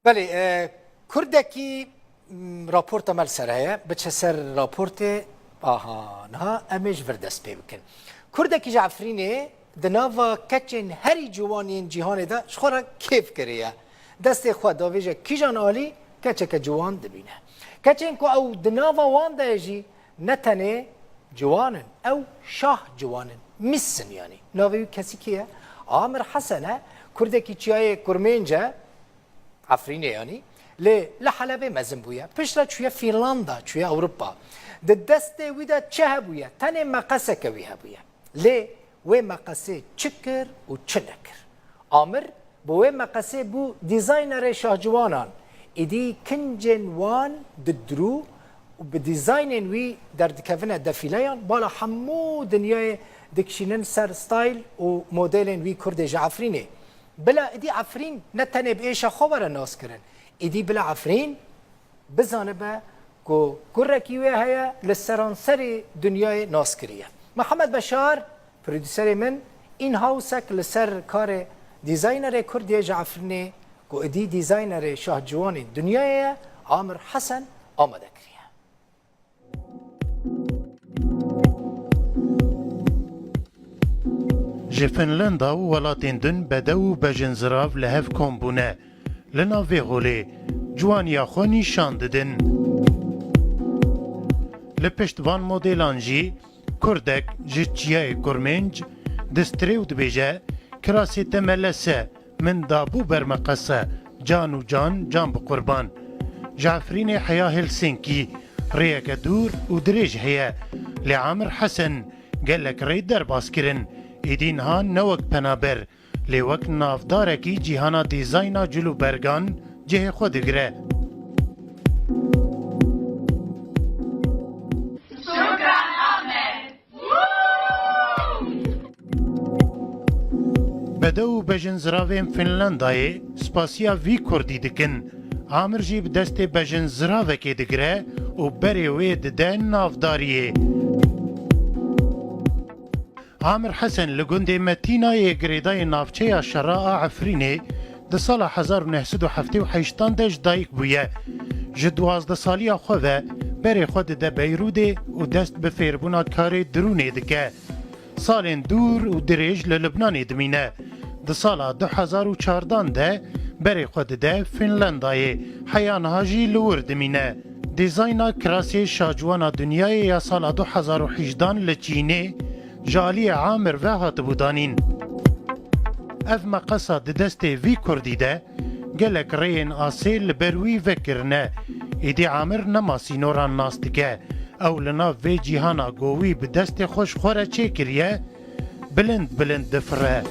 بله کردکی راپورت عمل سره بچه سر راپورت آهانها امیش وردست پی بکن کردکی جعفرینه دناوا کچن هری جوانین جهان ده شخورا کیف کریه دست خود داویجه کیجان آلی کچه که جوان دبینه کچن که او دناوا وان ده جی نتنه جوانن او شاه جوانن میسن یعنی ناویو کسی کیه؟ عامر حسنه کردکی چیای کرمینجه عفرینه یعنی لحلبه مزن بویا پشتا چویا فینلاندا چویا اوروبا ده دست ویدا چه بویا تنه مقاسه که وی بویا و مقاسه چکر و چه نکر عامر بو مقاسه بو دیزاینر شاهجوانان ایدی کنجن وان ددرو و به دیزاینن وی در دکوونه دفیلیان بالا همو دنیای دکشینن سر ستایل و مدلن وی کرد جعفرینه بلا ایدی عفرین نتنه به ایشا خوبر ناس کرن ایدی بلا عفرین بزانه با که کرکیوه هیا لسرانسر دنیای ناس کریه محمد بشار پرودیسر من این هاوسک لسر کار دیزاینر کردی جعفرینه که ایدی دیزاینر شاه جوان دنیای عامر حسن آمده کریه ji Finlanda û welatên din bede û bejinzirav li hev kom bûne. Li nav vê holê ciwaniya xwe nîşan didin. Li pişt van modêlan jî Kurdek ji çiyayê kurmênc distrê û dibêje kirasê te me lese min dabû ber me qese can û can bi qurban. Ji Efrînê heya Helsinkî rêyeke dûr û dirêj heye. Lê Amir Hesen gelek rê derbas kirin. ایدین ها نوک پنابر لیوک نافدارکی جیهانا دیزاینا جلو برگان جه خود گره شکران آمد بده و بجن زراویم فنلندای سپاسیا وی کردی دکن عامر جی بدست بجن زراوکی دگره و بری وی دده نافداریه عامر حسن لگوند متینای گریدای نافچه شراء عفرینه ده سال 1978 دج دایک بویه جدوازده سالی خواه بری خود ده بیروده و دست به فیربونا کار درونه دکه سالین دور و دریج للبنان دمینه ده سال 2014 ده بری خود ده فنلندای حیان هاجی لور دمینه دیزاینا کراسی شاجوانا دنیای یا سال 2018 لچینه جالی عامر و هات بودانین اف مقصا دست وی کردی ده گلک رین آسیل بروی وکرنه ایدی عامر نماسی نوران ناستگه او لنا وی جیهانا گوی به دست خوش خوره چه کریه بلند دفره